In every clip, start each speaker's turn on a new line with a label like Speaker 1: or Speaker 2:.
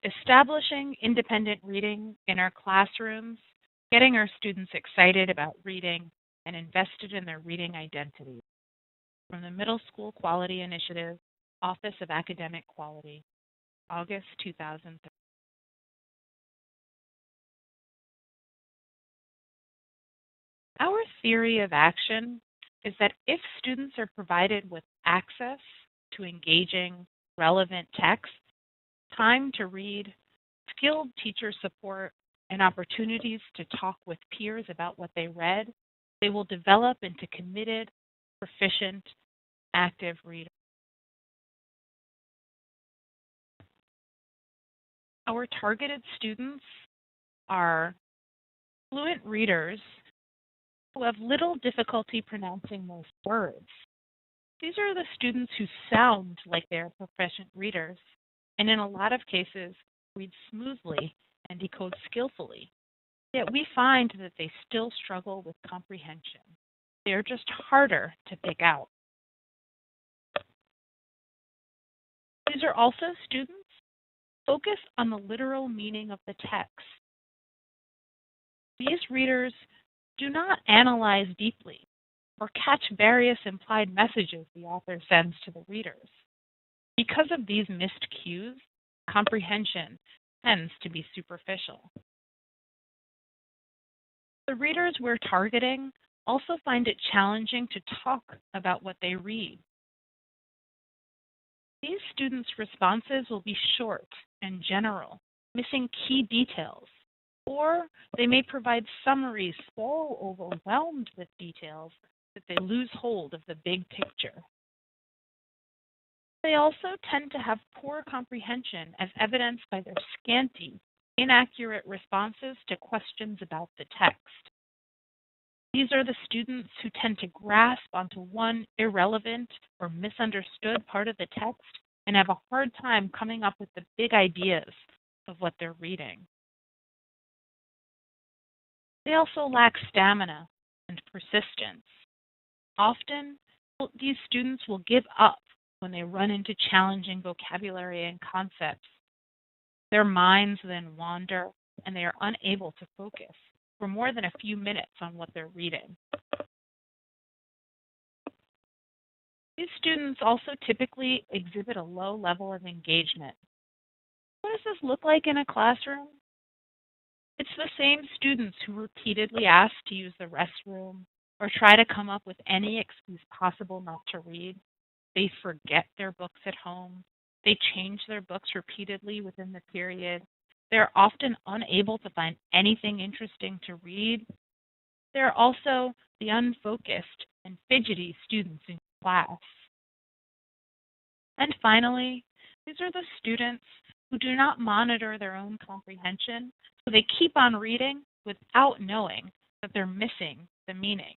Speaker 1: establishing independent reading in our classrooms, getting our students excited about reading and invested in their reading identity. From the Middle School Quality Initiative, Office of Academic Quality, August 2013. Our theory of action is that if students are provided with access to engaging, relevant text, time to read, skilled teacher support, and opportunities to talk with peers about what they read, they will develop into committed, proficient, active readers. Our targeted students are fluent readers who have little difficulty pronouncing most words. These are the students who sound like they are proficient readers, and in a lot of cases, read smoothly and decode skillfully. Yet we find that they still struggle with comprehension. They are just harder to pick out. These are also students focused on the literal meaning of the text. These readers do not analyze deeply or catch various implied messages the author sends to the readers. Because of these missed cues, comprehension tends to be superficial. The readers we're targeting also find it challenging to talk about what they read. These students' responses will be short and general, missing key details, or they may provide summaries so overwhelmed with details that they lose hold of the big picture. They also tend to have poor comprehension as evidenced by their scanty, inaccurate responses to questions about the text. These are the students who tend to grasp onto one irrelevant or misunderstood part of the text and have a hard time coming up with the big ideas of what they're reading. They also lack stamina and persistence. Often, these students will give up when they run into challenging vocabulary and concepts. Their minds then wander, and they are unable to focus for more than a few minutes on what they're reading. These students also typically exhibit a low level of engagement. What does this look like in a classroom? It's the same students who repeatedly ask to use the restroom or try to come up with any excuse possible not to read. They forget their books at home. They change their books repeatedly within the period. They're often unable to find anything interesting to read. There are also the unfocused and fidgety students in class. And finally, these are the students who do not monitor their own comprehension, so they keep on reading without knowing that they're missing the meaning.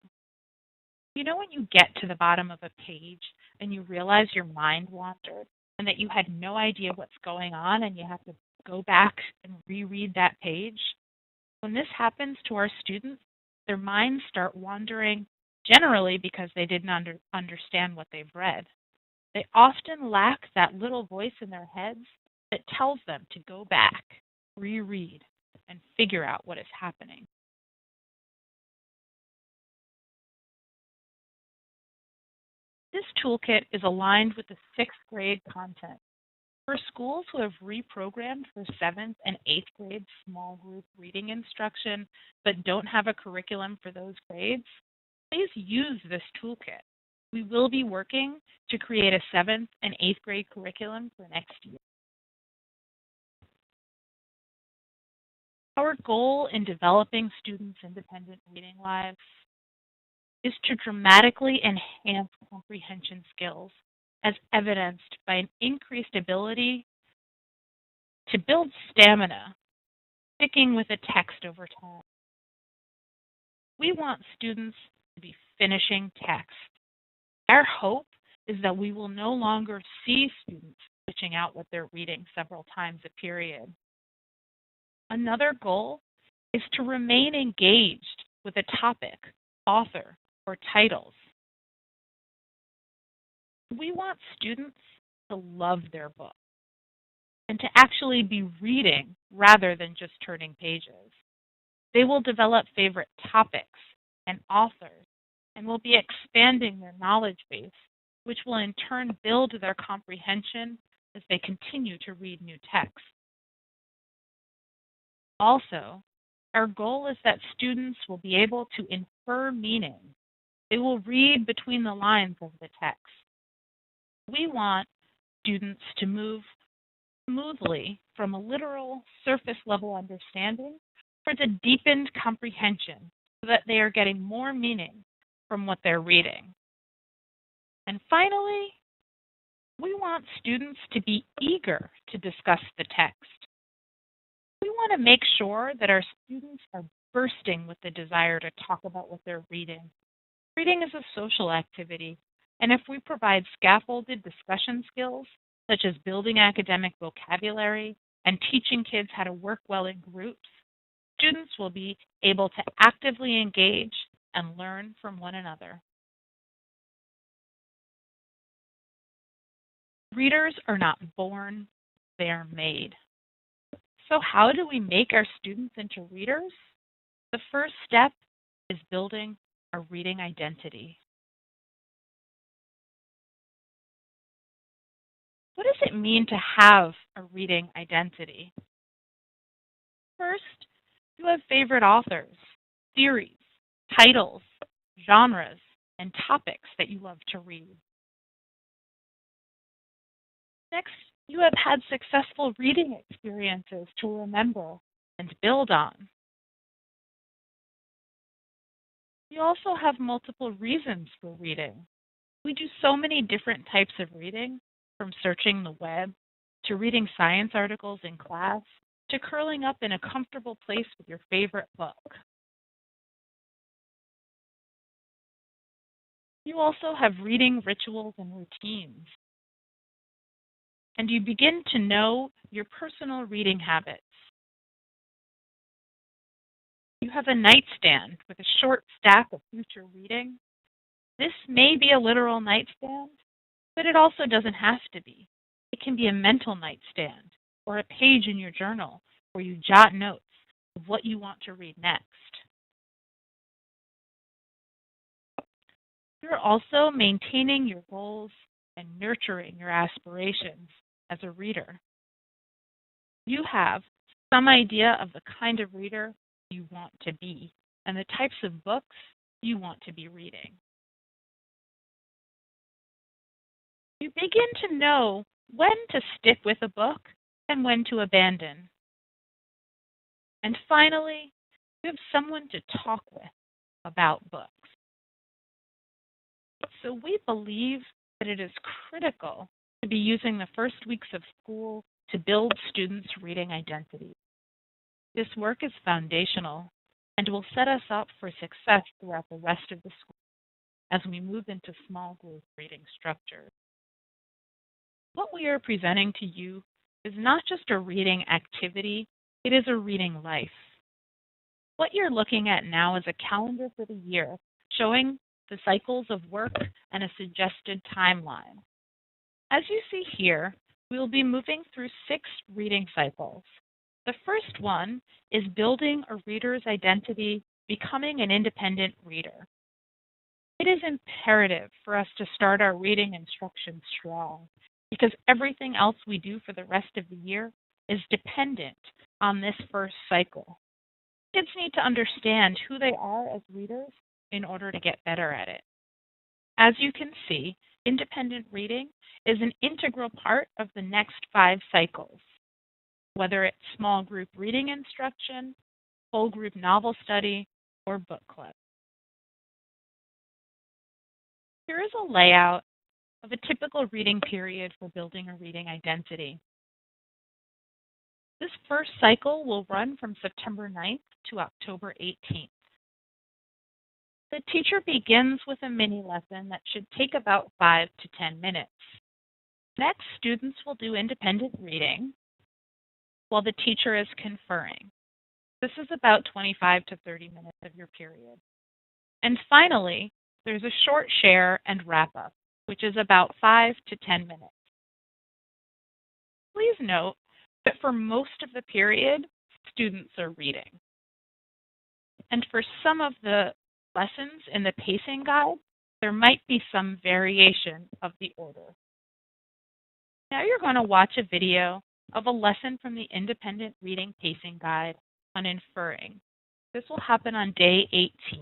Speaker 1: You know when you get to the bottom of a page and you realize your mind wandered and that you had no idea what's going on and you have to go back and reread that page? When this happens to our students, their minds start wandering generally because they didn't understand what they've read. They often lack that little voice in their heads that tells them to go back, reread, and figure out what is happening. This toolkit is aligned with the 6th grade content. For schools who have reprogrammed for 7th and 8th grade small group reading instruction but don't have a curriculum for those grades, please use this toolkit. We will be working to create a 7th and 8th grade curriculum for next year. Our goal in developing students' independent reading lives is to dramatically enhance comprehension skills as evidenced by an increased ability to build stamina, sticking with a text over time. We want students to be finishing text. Our hope is that we will no longer see students switching out what they're reading several times a period. Another goal is to remain engaged with a topic, author, or titles. We want students to love their book. and to actually be reading rather than just turning pages. They will develop favorite topics and authors and will be expanding their knowledge base, which will in turn build their comprehension as they continue to read new texts. Also, our goal is that students will be able to infer meaning. They will read between the lines of the text. We want students to move smoothly from a literal surface level understanding towards a deepened comprehension so that they are getting more meaning from what they're reading. And finally, we want students to be eager to discuss the text. We want to make sure that our students are bursting with the desire to talk about what they're reading. Reading is a social activity, and if we provide scaffolded discussion skills, such as building academic vocabulary and teaching kids how to work well in groups, students will be able to actively engage and learn from one another. Readers are not born, they are made. So how do we make our students into readers? The first step is building a reading identity. What does it mean to have a reading identity? First, you have favorite authors, series, titles, genres, and topics that you love to read. Next, you have had successful reading experiences to remember and build on. You also have multiple reasons for reading. We do so many different types of reading, from searching the web, to reading science articles in class, to curling up in a comfortable place with your favorite book. You also have reading rituals and routines. And you begin to know your personal reading habits. You have a nightstand with a short stack of future reading. This may be a literal nightstand, but it also doesn't have to be. It can be a mental nightstand or a page in your journal where you jot notes of what you want to read next. You're also maintaining your goals and nurturing your aspirations as a reader. You have some idea of the kind of reader you want to be and the types of books you want to be reading. You begin to know when to stick with a book and when to abandon. And finally, you have someone to talk with about books. So we believe that it is critical to be using the first weeks of school to build students' reading identity. This work is foundational and will set us up for success throughout the rest of the school as we move into small group reading structures. What we are presenting to you is not just a reading activity, it is a reading life. What you're looking at now is a calendar for the year showing the cycles of work and a suggested timeline. As you see here, we will be moving through 6 reading cycles. The first one is building a reader's identity, becoming an independent reader. It is imperative for us to start our reading instruction strong because everything else we do for the rest of the year is dependent on this first cycle. Kids need to understand who they are as readers in order to get better at it. As you can see, independent reading is an integral part of the next 5 cycles, whether it's small group reading instruction, whole group novel study, or book club. Here is a layout of a typical reading period for building a reading identity. This first cycle will run from September 9th to October 18th. The teacher begins with a mini lesson that should take about 5 to 10 minutes. Next, students will do independent reading while the teacher is conferring. This is about 25 to 30 minutes of your period. And finally, there's a short share and wrap-up, which is about 5 to 10 minutes. Please note, but for most of the period, students are reading. And for some of the lessons in the pacing guide, there might be some variation of the order. Now you're going to watch a video of a lesson from the Independent Reading Pacing Guide on inferring. This will happen on day 18.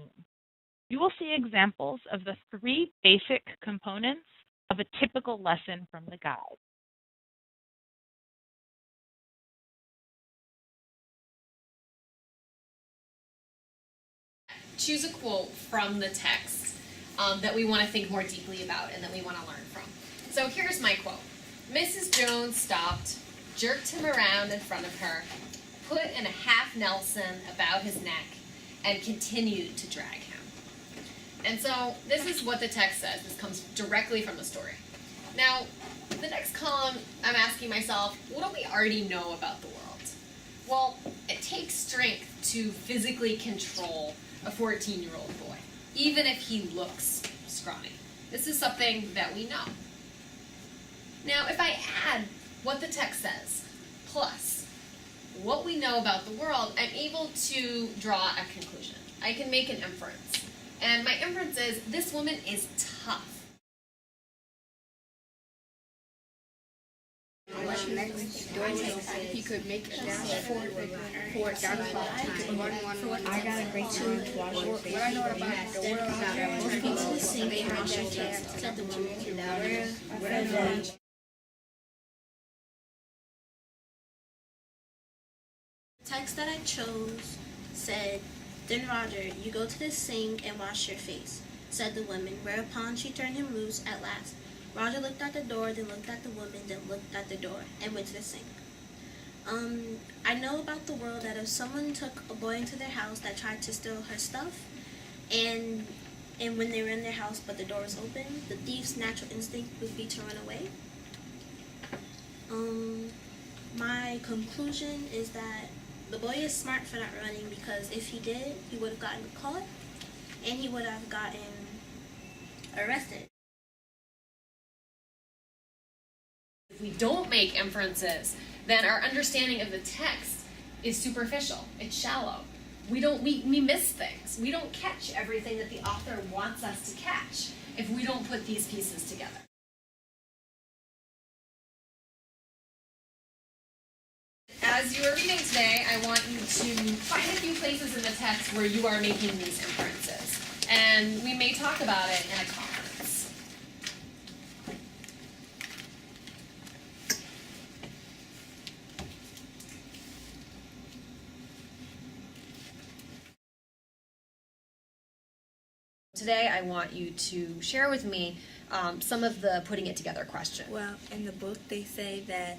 Speaker 1: You will see examples of the 3 basic components of a typical lesson from the guide.
Speaker 2: Choose a quote from the text that we want to think more deeply about and that we want to learn from. So here's my quote. Mrs. Jones stopped, jerked him around in front of her, put in a half Nelson about his neck, and continued to drag him. And so this is what the text says. This comes directly from the story. Now, the next column, I'm asking myself, what do we already know about the world? Well, it takes strength to physically control a 14-year-old boy, even if he looks scrawny. This is something that we know. Now, if I add what the text says, plus what we know about the world, I'm able to draw a conclusion. I can make an inference. And my inference is, this woman is tough.
Speaker 3: Next door, he could make it down for down I got a great time to watch your face. What I know about the world, most people they have their chance to the
Speaker 4: Text that I chose said, "Then Roger, you go to the sink and wash your face," said the woman, whereupon she turned him loose at last. Roger looked at the door, then looked at the woman, then looked at the door, and went to the sink. I know about the world that if someone took a boy into their house that tried to steal her stuff, and when they were in their house but the door was open, the thief's natural instinct would be to run away. My conclusion is that the boy is smart for not running, because if he did, he would have gotten caught, and he would have gotten arrested.
Speaker 2: If we don't make inferences, then our understanding of the text is superficial. It's shallow. We miss things. We don't catch everything that the author wants us to catch if we don't put these pieces together. As you are reading today, I want you to find a few places in the text where you are making these inferences. And we may talk about it in a conference. Today, I want you to share with me some of the putting it together questions.
Speaker 5: Well, in the book, they say that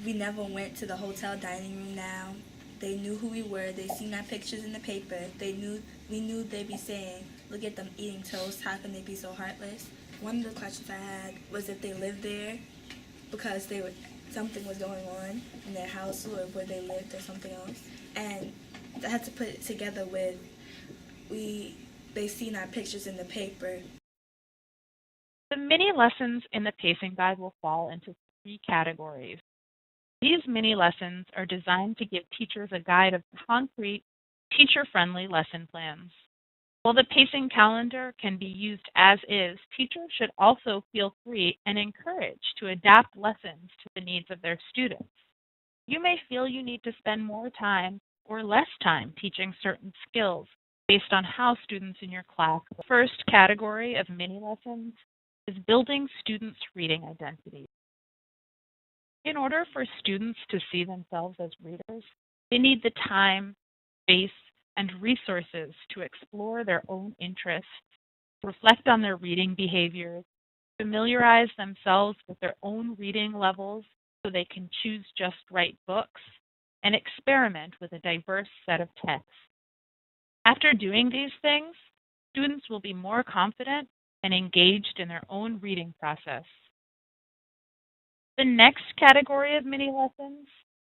Speaker 5: we never went to the hotel dining room now. They knew who we were. They seen our pictures in the paper. We knew they'd be saying, "Look at them eating toast. How can they be so heartless?" One of the questions I had was if they lived there because something was going on in their house or where they lived or something else. And I had to put it together with they seen our pictures in the paper.
Speaker 1: The mini lessons in the pacing guide will fall into 3 categories. These mini lessons are designed to give teachers a guide of concrete, teacher-friendly lesson plans. While the pacing calendar can be used as is, teachers should also feel free and encouraged to adapt lessons to the needs of their students. You may feel you need to spend more time or less time teaching certain skills based on how students in your class. The first category of mini lessons is building students' reading identity. In order for students to see themselves as readers, they need the time, space, and resources to explore their own interests, reflect on their reading behaviors, familiarize themselves with their own reading levels so they can choose just right books, and experiment with a diverse set of texts. After doing these things, students will be more confident and engaged in their own reading process. The next category of mini lessons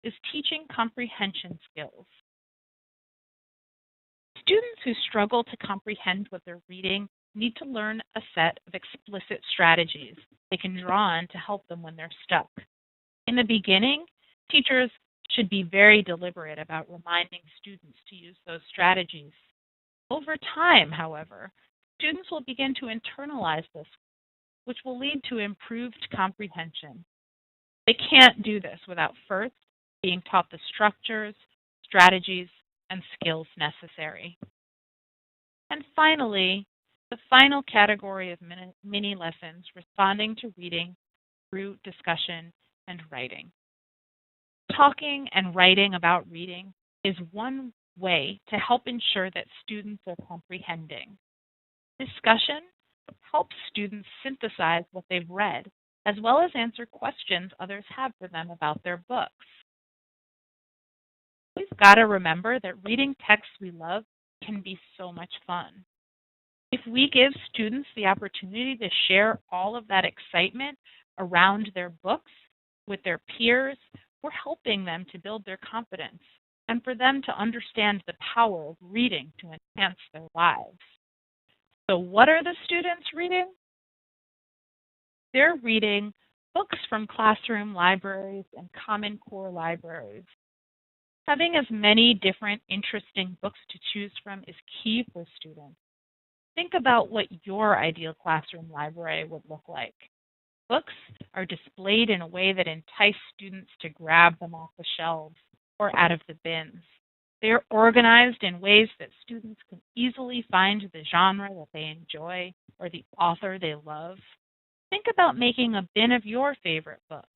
Speaker 1: is teaching comprehension skills. Students who struggle to comprehend what they're reading need to learn a set of explicit strategies they can draw on to help them when they're stuck. In the beginning, Teachers should be very deliberate about reminding students to use those strategies. Over time, however, students will begin to internalize this, which will lead to improved comprehension. They can't do this without first being taught the structures, strategies, and skills necessary. And finally, the final category of mini lessons, responding to reading through discussion and writing. Talking and writing about reading is one way to help ensure that students are comprehending. Discussion helps students synthesize what they've read, as well as answer questions others have for them about their books. We've got to remember that reading texts we love can be so much fun. If we give students the opportunity to share all of that excitement around their books with their peers, we're helping them to build their confidence and for them to understand the power of reading to enhance their lives. So what are the students reading? They're reading books from classroom libraries and Common Core libraries. Having as many different interesting books to choose from is key for students. Think about what your ideal classroom library would look like. Books are displayed in a way that entice students to grab them off the shelves or out of the bins. They are organized in ways that students can easily find the genre that they enjoy or the author they love. Think about making a bin of your favorite books.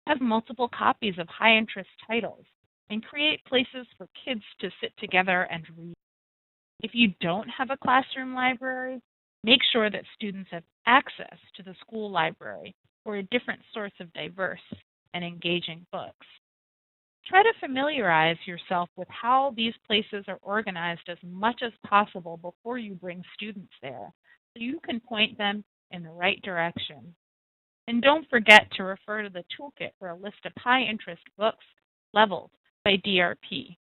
Speaker 1: Have multiple copies of high-interest titles and create places for kids to sit together and read. If you don't have a classroom library, make sure that students have access to the school library or a different source of diverse and engaging books. Try to familiarize yourself with how these places are organized as much as possible before you bring students there, so you can point them in the right direction. And don't forget to refer to the toolkit for a list of high-interest books leveled by DRP.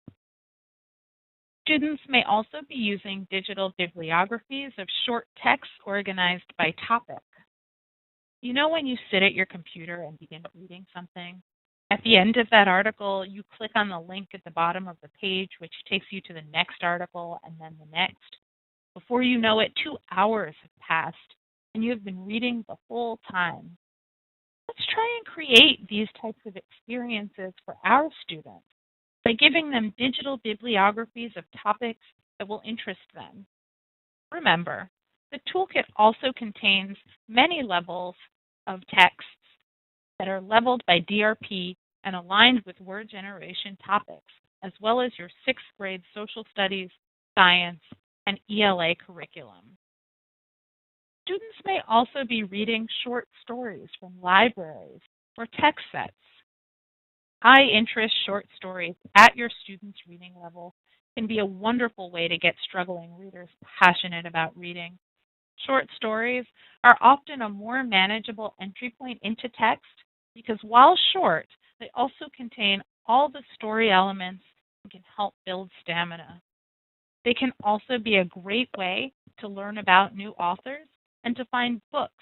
Speaker 1: Students may also be using digital bibliographies of short texts organized by topic. You know when you sit at your computer and begin reading something? At the end of that article, you click on the link at the bottom of the page, which takes you to the next article and then the next. Before you know it, 2 hours have passed, and you have been reading the whole time. Let's try and create these types of experiences for our students by giving them digital bibliographies of topics that will interest them. Remember, the toolkit also contains many levels of texts that are leveled by DRP and aligned with word generation topics, as well as your 6th grade social studies, science, and ELA curriculum. Students may also be reading short stories from libraries or text sets. High-interest short stories at your students' reading level can be a wonderful way to get struggling readers passionate about reading. Short stories are often a more manageable entry point into text because while short, they also contain all the story elements and can help build stamina. They can also be a great way to learn about new authors and to find books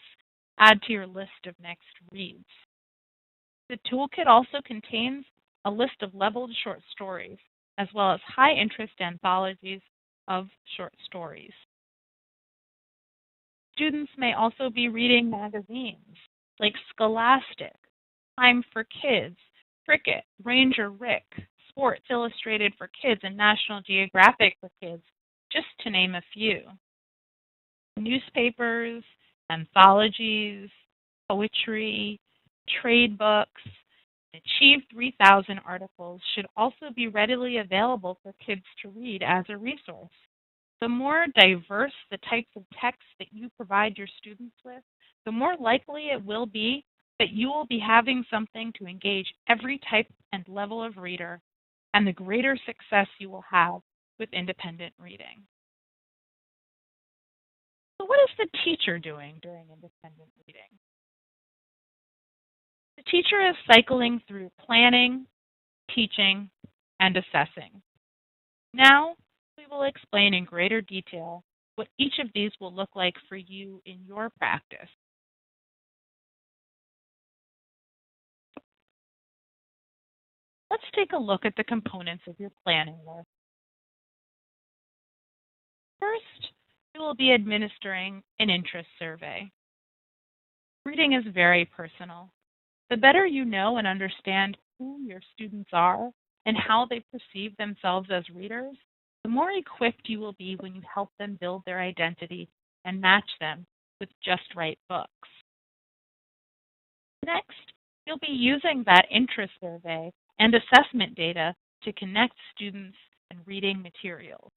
Speaker 1: to add to your list of next reads. The toolkit also contains a list of leveled short stories, as well as high-interest anthologies of short stories. Students may also be reading magazines like Scholastic, Time for Kids, Cricket, Ranger Rick, Sports Illustrated for Kids, and National Geographic for Kids, just to name a few. Newspapers, anthologies, poetry, trade books, and Achieve 3000 articles should also be readily available for kids to read as a resource. The more diverse the types of texts that you provide your students with, the more likely it will be that you will be having something to engage every type and level of reader, and the greater success you will have with independent reading. So what is the teacher doing during independent reading? The teacher is cycling through planning, teaching, and assessing. Now, we will explain in greater detail what each of these will look like for you in your practice. let's take a look at the components of your planning list. First, you will be administering an interest survey. Reading is very personal. The better you know and understand who your students are and how they perceive themselves as readers, the more equipped you will be when you help them build their identity and match them with just right books. Next, you'll be using that interest survey and assessment data to connect students and reading materials.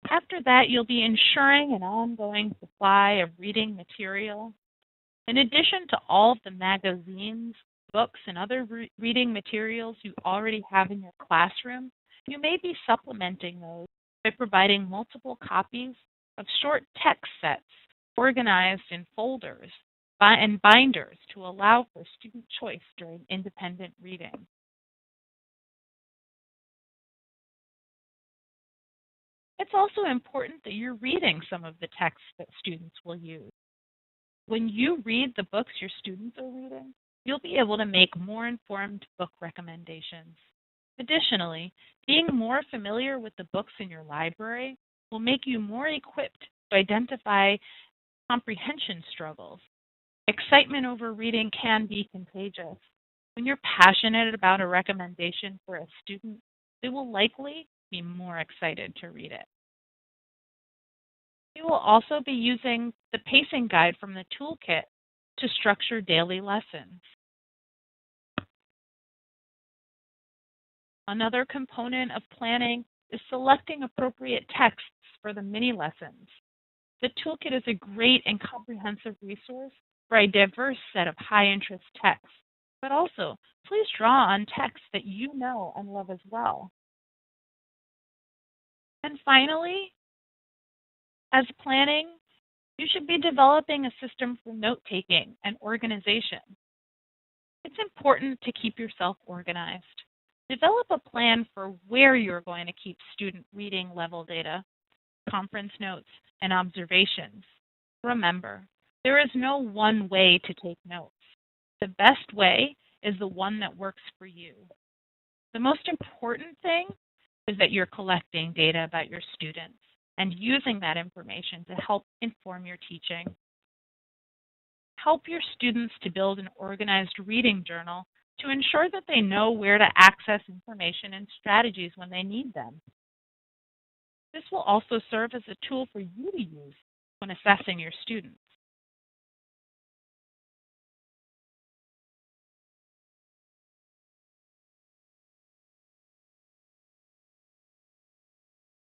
Speaker 1: After that, you'll be ensuring an ongoing supply of reading material. In addition to all of the magazines, books, and other reading materials you already have in your classroom, you may be supplementing those by providing multiple copies of short text sets organized in folders and binders to allow for student choice during independent reading. It's also important that you're reading some of the texts that students will use. When you read the books your students are reading, you'll be able to make more informed book recommendations. Additionally, being more familiar with the books in your library will make you more equipped to identify comprehension struggles. Excitement over reading can be contagious. When you're passionate about a recommendation for a student, they will likely be more excited to read it. You will also be using the pacing guide from the toolkit to structure daily lessons. Another component of planning is selecting appropriate texts for the mini lessons. The toolkit is a great and comprehensive resource for a diverse set of high-interest texts, but also please draw on texts that you know and love as well. And finally, as planning, you should be developing a system for note-taking and organization. It's important to keep yourself organized. Develop a plan for where you're going to keep student reading level data, conference notes, and observations. Remember, there is no one way to take notes. The best way is the one that works for you. The most important thing is that you're collecting data about your students and using that information to help inform your teaching. Help your students to build an organized reading journal to ensure that they know where to access information and strategies when they need them. This will also serve as a tool for you to use when assessing your students.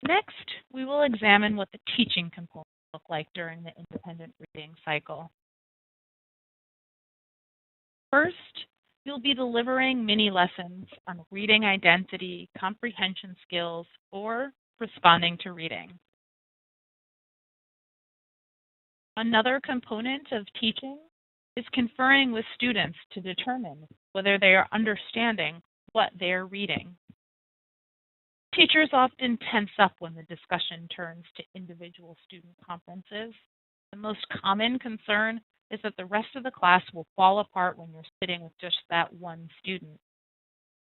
Speaker 1: Next, we will examine what the teaching components look like during the independent reading cycle. First, you'll be delivering mini lessons on reading identity, comprehension skills, or responding to reading. Another component of teaching is conferring with students to determine whether they are understanding what they are reading. Teachers often tense up when the discussion turns to individual student conferences. The most common concern is that the rest of the class will fall apart when you're sitting with just that one student.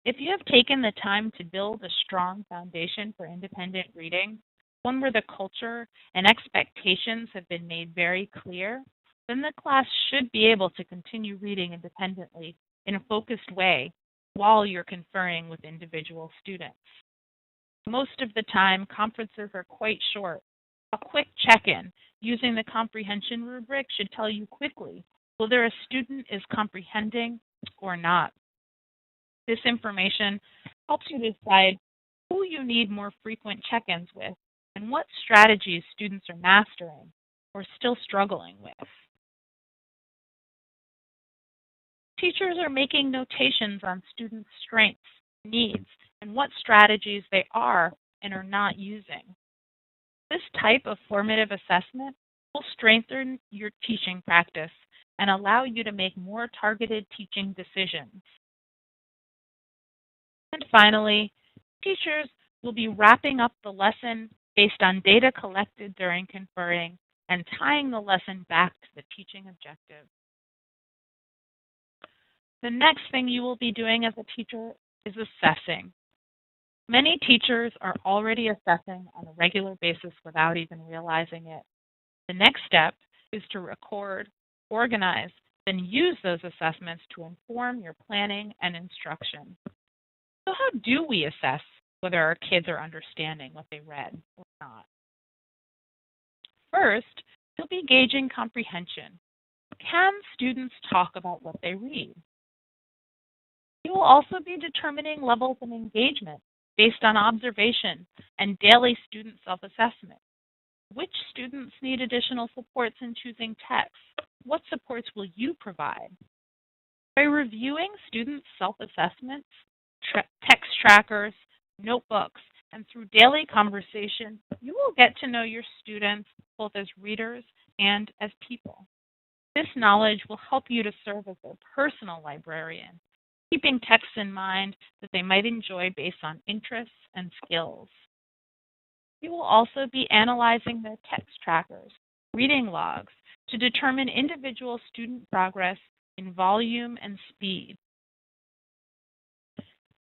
Speaker 1: If you have taken the time to build a strong foundation for independent reading, one where the culture and expectations have been made very clear, then the class should be able to continue reading independently in a focused way while you're conferring with individual students. Most of the time, conferences are quite short. A quick check-in using the comprehension rubric should tell you quickly whether a student is comprehending or not. This information helps you decide who you need more frequent check-ins with and what strategies students are mastering or still struggling with. Teachers are making notations on students' strengths, needs, and what strategies they are and are not using. This type of formative assessment will strengthen your teaching practice and allow you to make more targeted teaching decisions. And finally, teachers will be wrapping up the lesson based on data collected during conferring and tying the lesson back to the teaching objective. The next thing you will be doing as a teacher is assessing. Many teachers are already assessing on a regular basis without even realizing it. The next step is to record, organize, then use those assessments to inform your planning and instruction. So how do we assess whether our kids are understanding what they read or not? First, you'll be gauging comprehension. Can students talk about what they read? You will also be determining levels of engagement based on observation and daily student self-assessment. Which students need additional supports in choosing texts? What supports will you provide? By reviewing students' self-assessments, text trackers, notebooks, and through daily conversation, you will get to know your students both as readers and as people. This knowledge will help you to serve as their personal librarian, keeping texts in mind that they might enjoy based on interests and skills. You will also be analyzing their text trackers, reading logs, to determine individual student progress in volume and speed.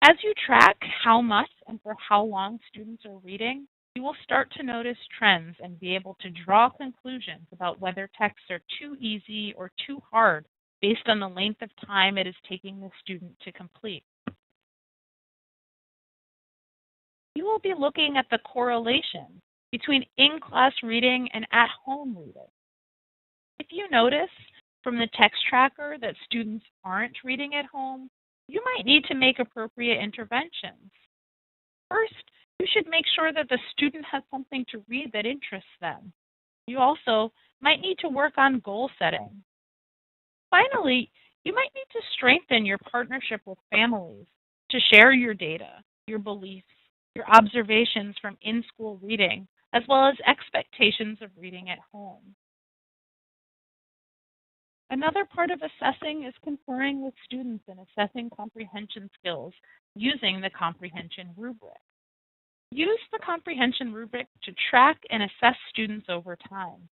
Speaker 1: As you track how much and for how long students are reading, you will start to notice trends and be able to draw conclusions about whether texts are too easy or too hard based on the length of time it is taking the student to complete. You will be looking at the correlation between in-class reading and at-home reading. If you notice from the text tracker that students aren't reading at home, you might need to make appropriate interventions. First, you should make sure that the student has something to read that interests them. You also might need to work on goal setting. Finally, you might need to strengthen your partnership with families to share your data, your beliefs, your observations from in-school reading, as well as expectations of reading at home. Another part of assessing is conferring with students and assessing comprehension skills using the comprehension rubric. Use the comprehension rubric to track and assess students over time.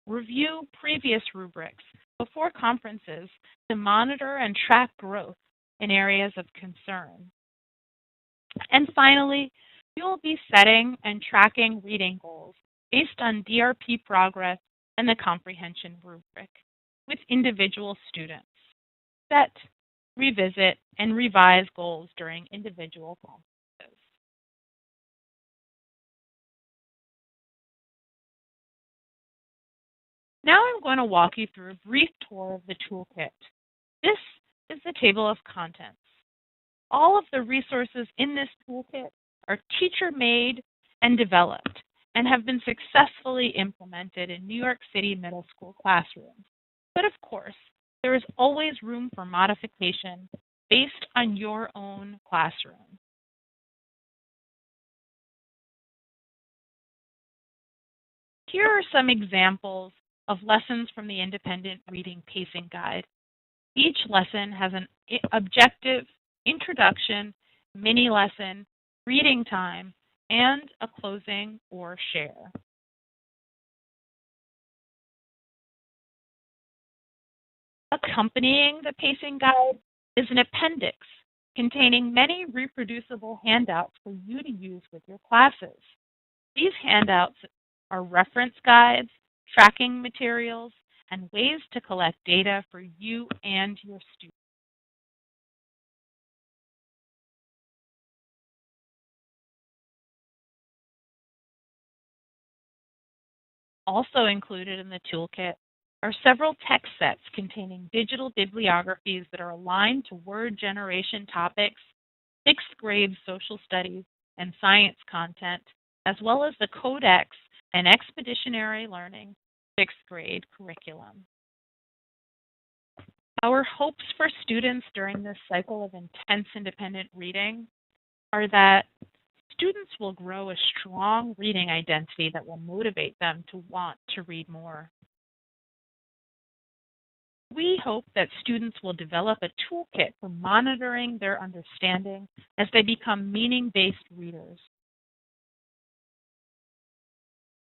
Speaker 1: Review previous rubrics before conferences to monitor and track growth in areas of concern. And finally, you will be setting and tracking reading goals based on DRP progress and the comprehension rubric with individual students. Set, revisit, and revise goals during individual conferences. Now I'm going to walk you through a brief tour of the toolkit. This is the table of contents. All of the resources in this toolkit are teacher-made and developed and have been successfully implemented in New York City middle school classrooms. But of course, there is always room for modification based on your own classroom. Here are some examples of lessons from the Independent Reading Pacing Guide. Each lesson has an objective, introduction, mini lesson, reading time, and a closing or share. Accompanying the pacing guide is an appendix containing many reproducible handouts for you to use with your classes. These handouts are reference guides, tracking materials, and ways to collect data for you and your students. Also included in the toolkit are several text sets containing digital bibliographies that are aligned to word generation topics, 6th grade social studies, and science content, as well as the Codex and Expeditionary Learning 6th grade curriculum. Our hopes for students during this cycle of intense independent reading are that students will grow a strong reading identity that will motivate them to want to read more. We hope that students will develop a toolkit for monitoring their understanding as they become meaning-based readers.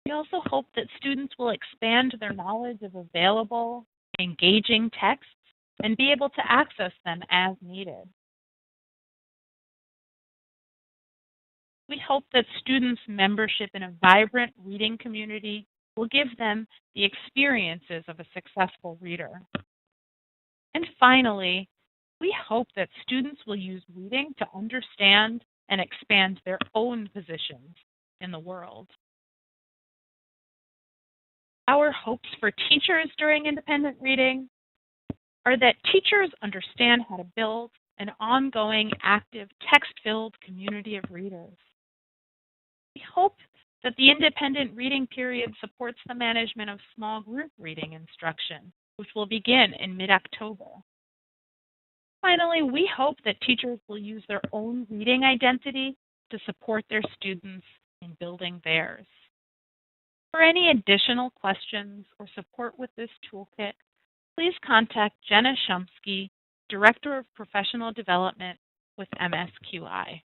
Speaker 1: We also hope that students will expand their knowledge of available, engaging texts and be able to access them as needed. We hope that students' membership in a vibrant reading community will give them the experiences of a successful reader. And finally, we hope that students will use reading to understand and expand their own positions in the world. Our hopes for teachers during independent reading are that teachers understand how to build an ongoing, active, text-filled community of readers. We hope that the independent reading period supports the management of small group reading instruction, which will begin in mid-October. Finally, we hope that teachers will use their own reading identity to support their students in building theirs. For any additional questions or support with this toolkit, please contact Jenna Shumsky, Director of Professional Development with MSQI.